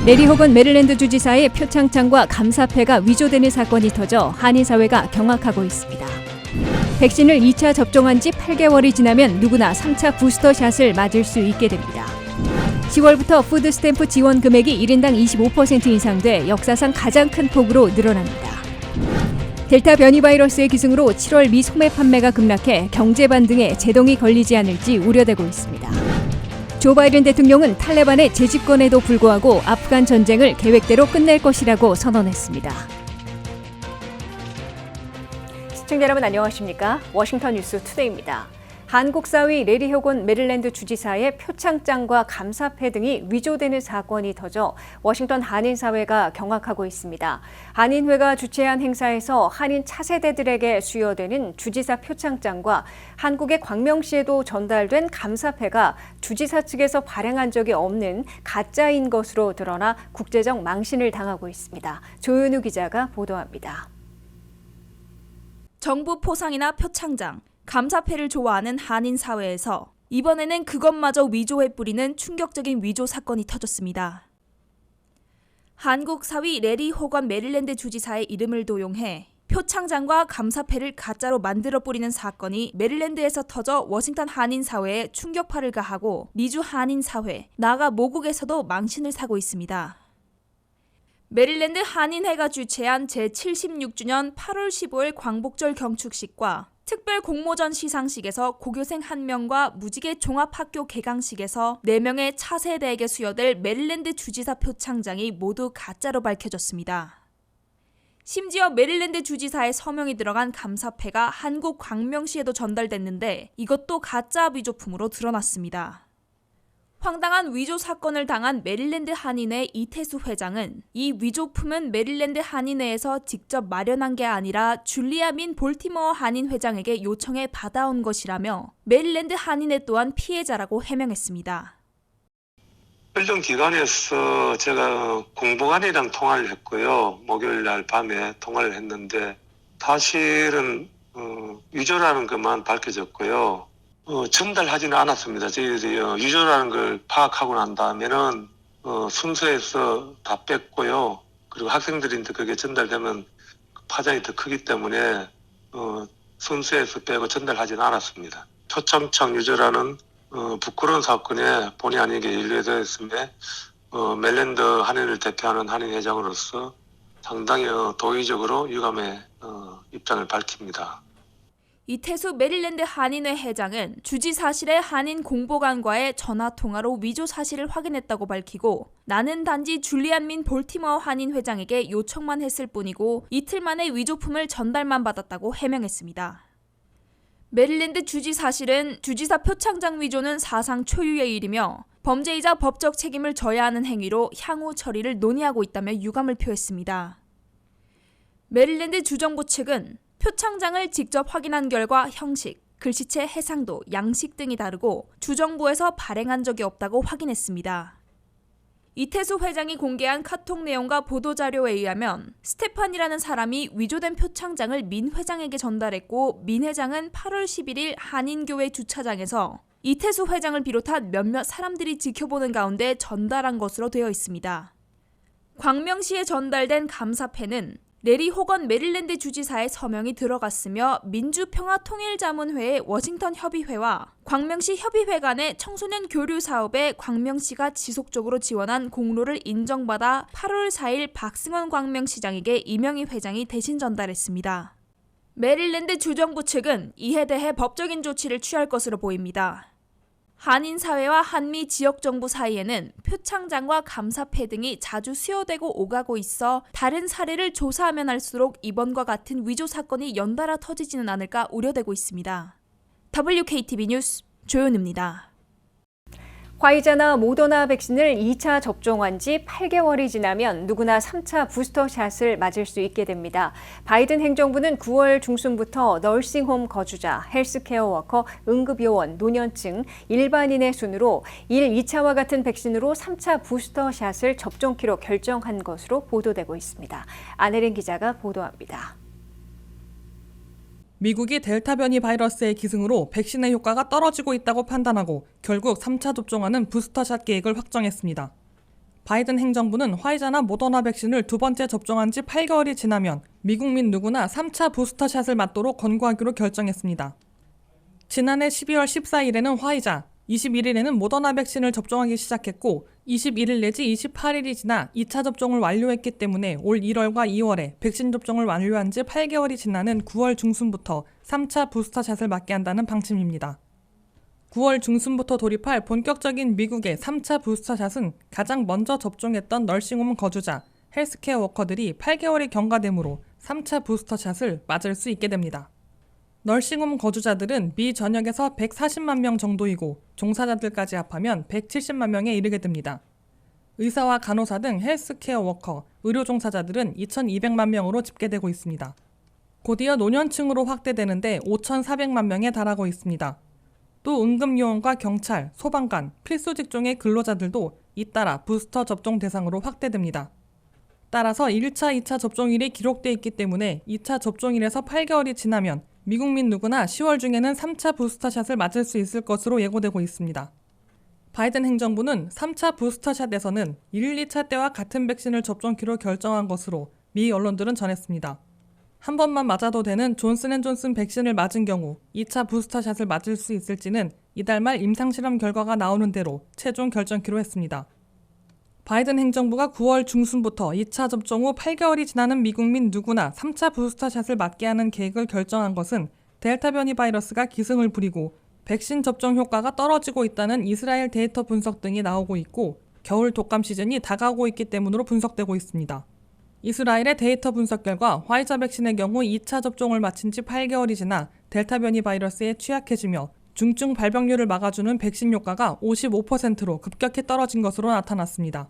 레리 호건 메릴랜드 주지사의 표창장과 감사패가 위조되는 사건이 터져 한인 사회가 경악하고 있습니다. 백신을 2차 접종한 지 8개월이 지나면 누구나 3차 부스터샷을 맞을 수 있게 됩니다. 10월부터 푸드스탬프 지원 금액이 1인당 25% 인상돼 역사상 가장 큰 폭으로 늘어납니다. 델타 변이 바이러스의 기승으로 7월 미 소매 판매가 급락해 경제 반등에 제동이 걸리지 않을지 우려되고 있습니다. 조 바이든 대통령은 탈레반의 재집권에도 불구하고 아프간 전쟁을 계획대로 끝낼 것이라고 선언했습니다. 시청자 여러분 안녕하십니까? 워싱턴 뉴스 투데이입니다. 한국 사위 레리 호건 메릴랜드 주지사의 표창장과 감사패 등이 위조되는 사건이 터져 워싱턴 한인 사회가 경악하고 있습니다. 한인회가 주최한 행사에서 한인 차세대들에게 수여되는 주지사 표창장과 한국의 광명시에도 전달된 감사패가 주지사 측에서 발행한 적이 없는 가짜인 것으로 드러나 국제적 망신을 당하고 있습니다. 조윤우 기자가 보도합니다. 정부 포상이나 표창장, 감사패를 좋아하는 한인 사회에서 이번에는 그것마저 위조해 뿌리는 충격적인 위조 사건이 터졌습니다. 한국 사위 레리 호건 메릴랜드 주지사의 이름을 도용해 표창장과 감사패를 가짜로 만들어 뿌리는 사건이 메릴랜드에서 터져 워싱턴 한인 사회에 충격파를 가하고 미주 한인 사회, 나아가 모국에서도 망신을 사고 있습니다. 메릴랜드 한인회가 주최한 제76주년 8월 15일 광복절 경축식과 특별 공모전 시상식에서 고교생 1명과 무지개 종합학교 개강식에서 4명의 차세대에게 수여될 메릴랜드 주지사 표창장이 모두 가짜로 밝혀졌습니다. 심지어 메릴랜드 주지사의 서명이 들어간 감사패가 한국 광명시에도 전달됐는데 이것도 가짜 위조품으로 드러났습니다. 황당한 위조 사건을 당한 메릴랜드 한인회 이태수 회장은 이 위조품은 메릴랜드 한인회에서 직접 마련한 게 아니라 줄리아 민 볼티모어 한인 회장에게 요청해 받아온 것이라며 메릴랜드 한인회 또한 피해자라고 해명했습니다. 일정 기관에서 제가 공보관이랑 통화를 했고요. 목요일 날 밤에 통화를 했는데 사실은 위조라는 것만 밝혀졌고요. 전달하지는 않았습니다. 저희들이 위조라는 걸 파악하고 난 다음에는 순서에서 다 뺐고요. 그리고 학생들인데 그게 전달되면 파장이 더 크기 때문에 순서에서 빼고 전달하지는 않았습니다. 표창장 위조라는 부끄러운 사건에 본의 아니게 연루되었음에 메릴랜드 한인을 대표하는 한인 회장으로서 상당히 도의적으로 유감의 입장을 밝힙니다. 이태수 메릴랜드 한인회 회장은 주지사실의 한인 공보관과의 전화통화로 위조 사실을 확인했다고 밝히고 나는 단지 줄리안 민 볼티모어 한인 회장에게 요청만 했을 뿐이고 이틀 만에 위조품을 전달만 받았다고 해명했습니다. 메릴랜드 주지사실은 주지사 표창장 위조는 사상 초유의 일이며 범죄이자 법적 책임을 져야 하는 행위로 향후 처리를 논의하고 있다며 유감을 표했습니다. 메릴랜드 주정부 측은 표창장을 직접 확인한 결과 형식, 글씨체 해상도, 양식 등이 다르고 주정부에서 발행한 적이 없다고 확인했습니다. 이태수 회장이 공개한 카톡 내용과 보도자료에 의하면 스테판이라는 사람이 위조된 표창장을 민 회장에게 전달했고 민 회장은 8월 11일 한인교회 주차장에서 이태수 회장을 비롯한 몇몇 사람들이 지켜보는 가운데 전달한 것으로 되어 있습니다. 광명시에 전달된 감사패는 레리 호건 메릴랜드 주지사의 서명이 들어갔으며 민주평화통일자문회의 워싱턴 협의회와 광명시 협의회 간의 청소년 교류 사업에 광명시가 지속적으로 지원한 공로를 인정받아 8월 4일 박승원 광명시장에게 이명희 회장이 대신 전달했습니다. 메릴랜드 주정부 측은 이에 대해 법적인 조치를 취할 것으로 보입니다. 한인 사회와 한미 지역 정부 사이에는 표창장과 감사패 등이 자주 수여되고 오가고 있어 다른 사례를 조사하면 할수록 이번과 같은 위조 사건이 연달아 터지지는 않을까 우려되고 있습니다. WKTV 뉴스 조윤우입니다. 화이자나 모더나 백신을 2차 접종한 지 8개월이 지나면 누구나 3차 부스터샷을 맞을 수 있게 됩니다. 바이든 행정부는 9월 중순부터 너싱홈 거주자, 헬스케어 워커, 응급요원, 노년층, 일반인의 순으로 1, 2차와 같은 백신으로 3차 부스터샷을 접종키로 결정한 것으로 보도되고 있습니다. 안혜린 기자가 보도합니다. 미국이 델타 변이 바이러스의 기승으로 백신의 효과가 떨어지고 있다고 판단하고 결국 3차 접종하는 부스터샷 계획을 확정했습니다. 바이든 행정부는 화이자나 모더나 백신을 두 번째 접종한 지 8개월이 지나면 미국민 누구나 3차 부스터샷을 맞도록 권고하기로 결정했습니다. 지난해 12월 14일에는 화이자, 21일에는 모더나 백신을 접종하기 시작했고 21일 내지 28일이 지나 2차 접종을 완료했기 때문에 올 1월과 2월에 백신 접종을 완료한 지 8개월이 지나는 9월 중순부터 3차 부스터샷을 맞게 한다는 방침입니다. 9월 중순부터 돌입할 본격적인 미국의 3차 부스터샷은 가장 먼저 접종했던 널싱홈 거주자, 헬스케어 워커들이 8개월이 경과되므로 3차 부스터샷을 맞을 수 있게 됩니다. 널싱홈 거주자들은 미 전역에서 140만 명 정도이고 종사자들까지 합하면 170만 명에 이르게 됩니다. 의사와 간호사 등 헬스케어 워커, 의료 종사자들은 2,200만 명으로 집계되고 있습니다. 곧이어 노년층으로 확대되는데 5,400만 명에 달하고 있습니다. 또 응급요원과 경찰, 소방관, 필수 직종의 근로자들도 잇따라 부스터 접종 대상으로 확대됩니다. 따라서 1차, 2차 접종일이 기록돼 있기 때문에 2차 접종일에서 8개월이 지나면 미국민 누구나 10월 중에는 3차 부스터샷을 맞을 수 있을 것으로 예고되고 있습니다. 바이든 행정부는 3차 부스터샷에서는 1, 2차 때와 같은 백신을 접종키로 결정한 것으로 미 언론들은 전했습니다. 한 번만 맞아도 되는 존슨앤존슨 백신을 맞은 경우 2차 부스터샷을 맞을 수 있을지는 이달 말 임상실험 결과가 나오는 대로 최종 결정키로 했습니다. 바이든 행정부가 9월 중순부터 2차 접종 후 8개월이 지나는 미국민 누구나 3차 부스터샷을 맞게 하는 계획을 결정한 것은 델타 변이 바이러스가 기승을 부리고 백신 접종 효과가 떨어지고 있다는 이스라엘 데이터 분석 등이 나오고 있고 겨울 독감 시즌이 다가오고 있기 때문으로 분석되고 있습니다. 이스라엘의 데이터 분석 결과 화이자 백신의 경우 2차 접종을 마친 지 8개월이 지나 델타 변이 바이러스에 취약해지며 중증 발병률을 막아주는 백신 효과가 55%로 급격히 떨어진 것으로 나타났습니다.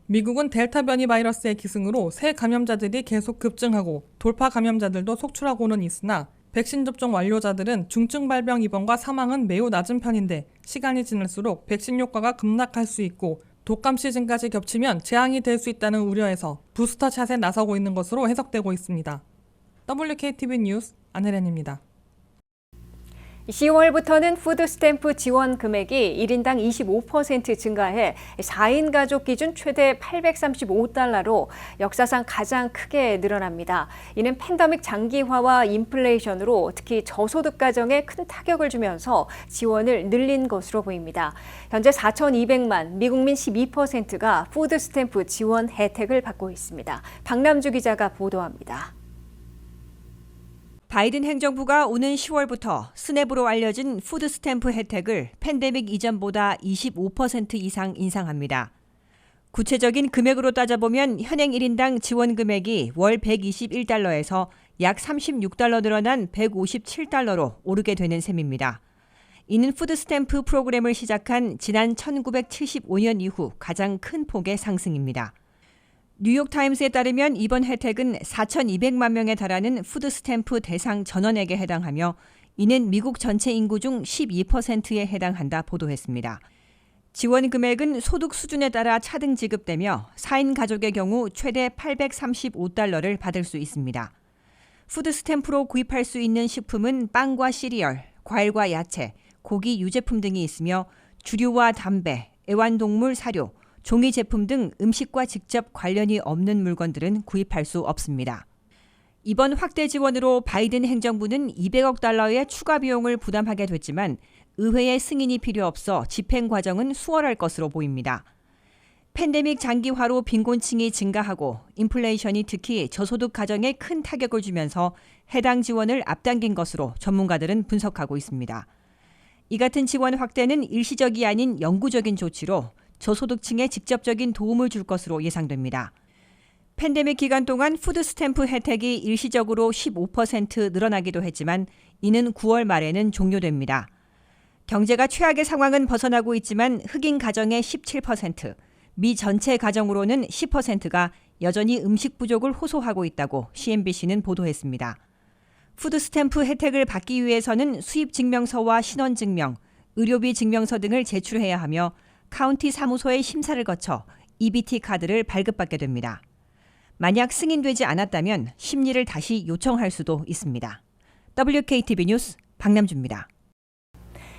미국은 델타 변이 바이러스의 기승으로 새 감염자들이 계속 급증하고 돌파 감염자들도 속출하고는 있으나 백신 접종 완료자들은 중증 발병 입원과 사망은 매우 낮은 편인데 시간이 지날수록 백신 효과가 급락할 수 있고 독감 시즌까지 겹치면 재앙이 될 수 있다는 우려에서 부스터샷에 나서고 있는 것으로 해석되고 있습니다. WKTV 뉴스 안혜련입니다. 10월부터는 푸드스탬프 지원 금액이 1인당 25% 증가해 4인 가족 기준 최대 $835로 역사상 가장 크게 늘어납니다. 이는 팬데믹 장기화와 인플레이션으로 특히 저소득 가정에 큰 타격을 주면서 지원을 늘린 것으로 보입니다. 현재 4,200만 미국민 12%가 푸드스탬프 지원 혜택을 받고 있습니다. 박남주 기자가 보도합니다. 바이든 행정부가 오는 10월부터 스냅으로 알려진 푸드 스탬프 혜택을 팬데믹 이전보다 25% 이상 인상합니다. 구체적인 금액으로 따져보면 현행 1인당 지원 금액이 월 $121에서 약 $36 늘어난 $157로 오르게 되는 셈입니다. 이는 푸드 스탬프 프로그램을 시작한 지난 1975년 이후 가장 큰 폭의 상승입니다. 뉴욕타임스에 따르면 이번 혜택은 4,200만 명에 달하는 푸드 스탬프 대상 전원에게 해당하며 이는 미국 전체 인구 중 12%에 해당한다 보도했습니다. 지원 금액은 소득 수준에 따라 차등 지급되며 4인 가족의 경우 최대 $835를 받을 수 있습니다. 푸드 스탬프로 구입할 수 있는 식품은 빵과 시리얼, 과일과 야채, 고기, 유제품 등이 있으며 주류와 담배, 애완동물 사료, 종이 제품 등 음식과 직접 관련이 없는 물건들은 구입할 수 없습니다. 이번 확대 지원으로 바이든 행정부는 $200억 추가 비용을 부담하게 됐지만 의회의 승인이 필요 없어 집행 과정은 수월할 것으로 보입니다. 팬데믹 장기화로 빈곤층이 증가하고 인플레이션이 특히 저소득 가정에 큰 타격을 주면서 해당 지원을 앞당긴 것으로 전문가들은 분석하고 있습니다. 이 같은 지원 확대는 일시적이 아닌 영구적인 조치로 저소득층에 직접적인 도움을 줄 것으로 예상됩니다. 팬데믹 기간 동안 푸드 스탬프 혜택이 일시적으로 15% 늘어나기도 했지만 이는 9월 말에는 종료됩니다. 경제가 최악의 상황은 벗어나고 있지만 흑인 가정의 17%, 미 전체 가정으로는 10%가 여전히 음식 부족을 호소하고 있다고 CNBC는 보도했습니다. 푸드 스탬프 혜택을 받기 위해서는 수입 증명서와 신원 증명, 의료비 증명서 등을 제출해야 하며 카운티 사무소의 심사를 거쳐 EBT 카드를 발급받게 됩니다. 만약 승인되지 않았다면 심리를 다시 요청할 수도 있습니다. WKTV 뉴스 박남주입니다.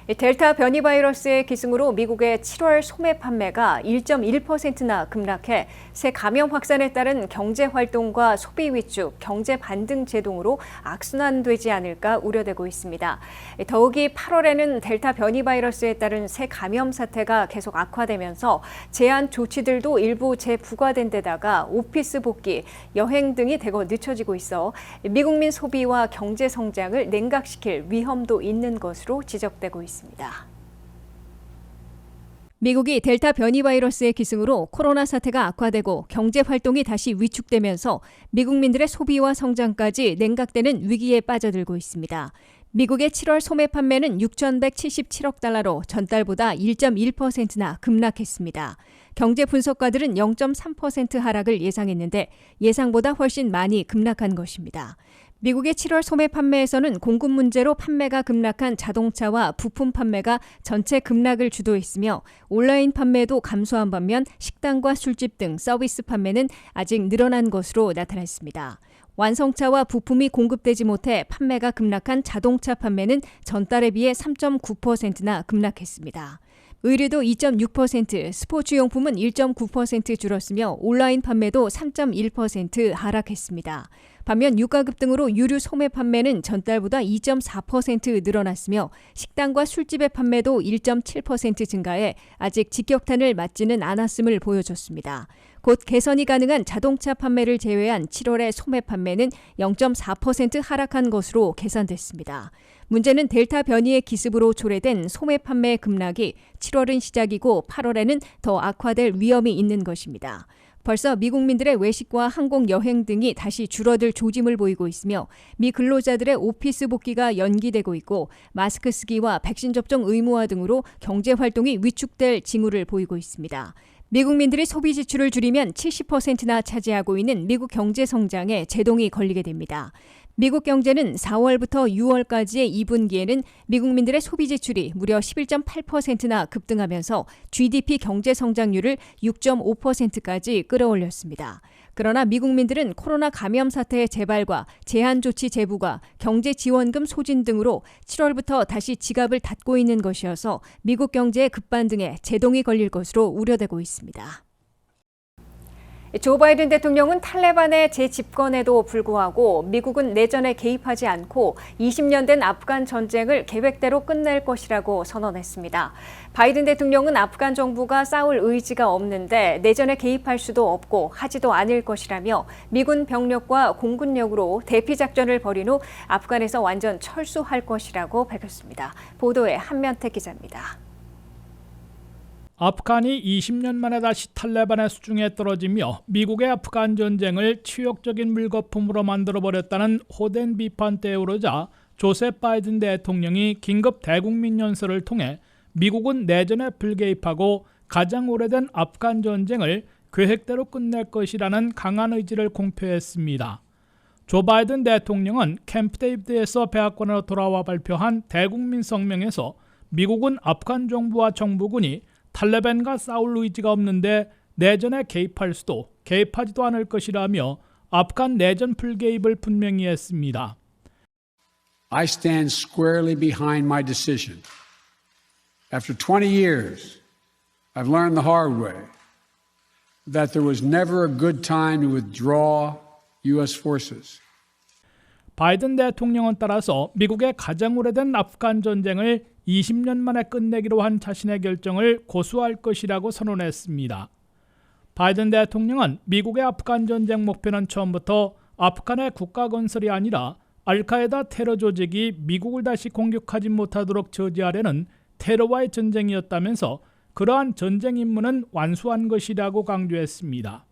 델타 변이 바이러스의 기승으로 미국의 7월 소매 판매가 1.1%나 급락해 새 감염 확산에 따른 경제 활동과 소비 위축, 경제 반등 제동으로 악순환되지 않을까 우려되고 있습니다. 더욱이 8월에는 델타 변이 바이러스에 따른 새 감염 사태가 계속 악화되면서 제한 조치들도 일부 재부과된 데다가 오피스 복귀, 여행 등이 대거 늦춰지고 있어 미국민 소비와 경제 성장을 냉각시킬 위험도 있는 것으로 지적되고 있습니다. 미국이 델타 변이 바이러스의 기승으로 코로나 사태가 악화되고 경제 활동이 다시 위축되면서 미국민들의 소비와 성장까지 냉각되는 위기에 빠져들고 있습니다. 미국의 7월 소매 판매는 6,177억 달러로 전달보다 1.1%나 급락했습니다. 경제 분석가들은 0.3% 하락을 예상했는데 예상보다 훨씬 많이 급락한 것입니다. 미국의 7월 소매 판매에서는 공급 문제로 판매가 급락한 자동차와 부품 판매가 전체 급락을 주도했으며 온라인 판매도 감소한 반면 식당과 술집 등 서비스 판매는 아직 늘어난 것으로 나타났습니다. 완성차와 부품이 공급되지 못해 판매가 급락한 자동차 판매는 전달에 비해 3.9%나 급락했습니다. 의류도 2.6%, 스포츠용품은 1.9% 줄었으며 온라인 판매도 3.1% 하락했습니다. 반면 유가급 등으로 유류 소매 판매는 전달보다 2.4% 늘어났으며 식당과 술집의 판매도 1.7% 증가해 아직 직격탄을 맞지는 않았음을 보여줬습니다. 곧 개선이 가능한 자동차 판매를 제외한 7월의 소매 판매는 0.4% 하락한 것으로 계산됐습니다. 문제는 델타 변이의 기습으로 초래된 소매 판매 급락이 7월은 시작이고 8월에는 더 악화될 위험이 있는 것입니다. 벌써 미국민들의 외식과 항공 여행 등이 다시 줄어들 조짐을 보이고 있으며 미 근로자들의 오피스 복귀가 연기되고 있고 마스크 쓰기와 백신 접종 의무화 등으로 경제 활동이 위축될 징후를 보이고 있습니다. 미국민들이 소비 지출을 줄이면 70%나 차지하고 있는 미국 경제 성장에 제동이 걸리게 됩니다. 미국 경제는 4월부터 6월까지의 2분기에는 미국민들의 소비 지출이 무려 11.8%나 급등하면서 GDP 경제 성장률을 6.5%까지 끌어올렸습니다. 그러나 미국민들은 코로나 감염 사태의 재발과 제한 조치 재부과 경제 지원금 소진 등으로 7월부터 다시 지갑을 닫고 있는 것이어서 미국 경제의 급반등에 제동이 걸릴 것으로 우려되고 있습니다. 조 바이든 대통령은 탈레반의 재집권에도 불구하고 미국은 내전에 개입하지 않고 20년 된 아프간 전쟁을 계획대로 끝낼 것이라고 선언했습니다. 바이든 대통령은 아프간 정부가 싸울 의지가 없는데 내전에 개입할 수도 없고 하지도 않을 것이라며 미군 병력과 공군력으로 대피작전을 벌인 후 아프간에서 완전 철수할 것이라고 밝혔습니다. 보도에 한면택 기자입니다. 아프간이 20년 만에 다시 탈레반의 수중에 떨어지며 미국의 아프간 전쟁을 치욕적인 물거품으로 만들어버렸다는 호된 비판대에 오르자 조셉 바이든 대통령이 긴급 대국민 연설을 통해 미국은 내전에 불개입하고 가장 오래된 아프간 전쟁을 계획대로 끝낼 것이라는 강한 의지를 공표했습니다. 조 바이든 대통령은 캠프 데이비드에서 백악관으로 돌아와 발표한 대국민 성명에서 미국은 아프간 정부와 정부군이 탈레반과 싸울 의지가 없는데 내전에 개입할 수도 개입하지도 않을 것이라며 아프간 내전 불개입을 분명히 했습니다. I stand squarely behind my decision. After 20 years, I've learned the hard way that there was never a good time to withdraw U.S. forces. 바이든 대통령은 따라서 미국의 가장 오래된 아프간 전쟁을 20년 만에 끝내기로 한 자신의 결정을 고수할 것이라고 선언했습니다. 바이든 대통령은 미국의 아프간 전쟁 목표는 처음부터 아프간의 국가 건설이 아니라 알카에다 테러 조직이 미국을 다시 공격하지 못하도록 저지하려는 테러와의 전쟁이었다면서 그러한 전쟁 임무는 완수한 것이라고 강조했습니다.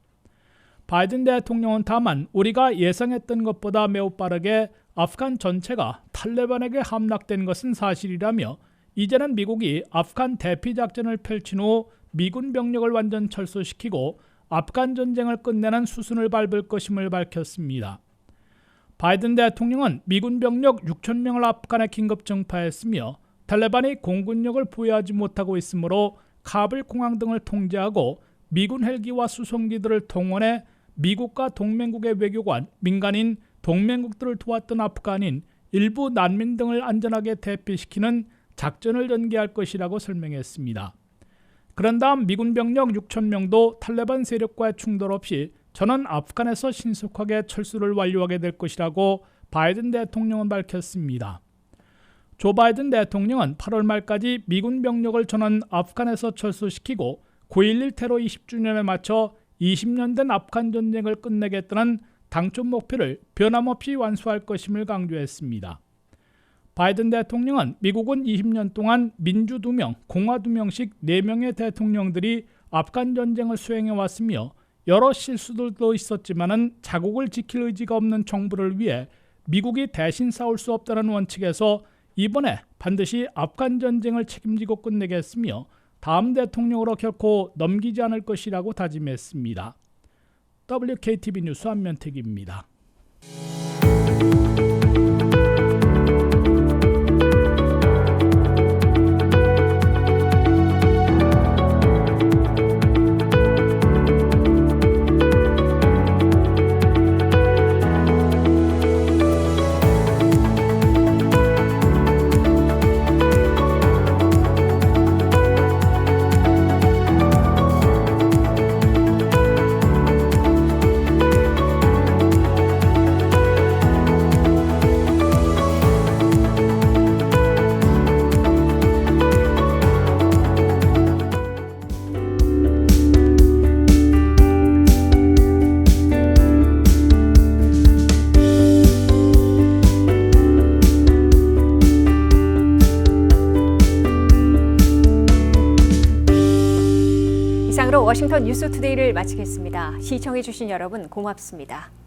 바이든 대통령은 다만 우리가 예상했던 것보다 매우 빠르게 아프간 전체가 탈레반에게 함락된 것은 사실이라며 이제는 미국이 아프간 대피작전을 펼친 후 미군 병력을 완전 철수시키고 아프간 전쟁을 끝내는 수순을 밟을 것임을 밝혔습니다. 바이든 대통령은 미군 병력 6,000명을 아프간에 긴급 정파했으며 탈레반이 공군력을 보유하지 못하고 있으므로 카불 공항 등을 통제하고 미군 헬기와 수송기들을 동원해 미국과 동맹국의 외교관, 민간인, 동맹국들을 도왔던 아프간인 일부 난민 등을 안전하게 대피시키는 작전을 전개할 것이라고 설명했습니다. 그런 다음 미군 병력 6,000명도 탈레반 세력과의 충돌 없이 전원 아프간에서 신속하게 철수를 완료하게 될 것이라고 바이든 대통령은 밝혔습니다. 조 바이든 대통령은 8월 말까지 미군 병력을 전원 아프간에서 철수시키고 9.11 테러 20주년에 맞춰 20년 된 아프간 전쟁을 끝내겠다는 당초 목표를 변함없이 완수할 것임을 강조했습니다. 바이든 대통령은 미국은 20년 동안 민주 2명, 공화 2명씩 4명의 대통령들이 아프간 전쟁을 수행해왔으며 여러 실수들도 있었지만은 자국을 지킬 의지가 없는 정부를 위해 미국이 대신 싸울 수 없다는 원칙에서 이번에 반드시 아프간 전쟁을 책임지고 끝내겠으며 다음 대통령으로 결코 넘기지 않을 것이라고 다짐했습니다. WKTV 뉴스 안면택입니다. 이상으로 워싱턴 뉴스투데이를 마치겠습니다. 시청해주신 여러분 고맙습니다.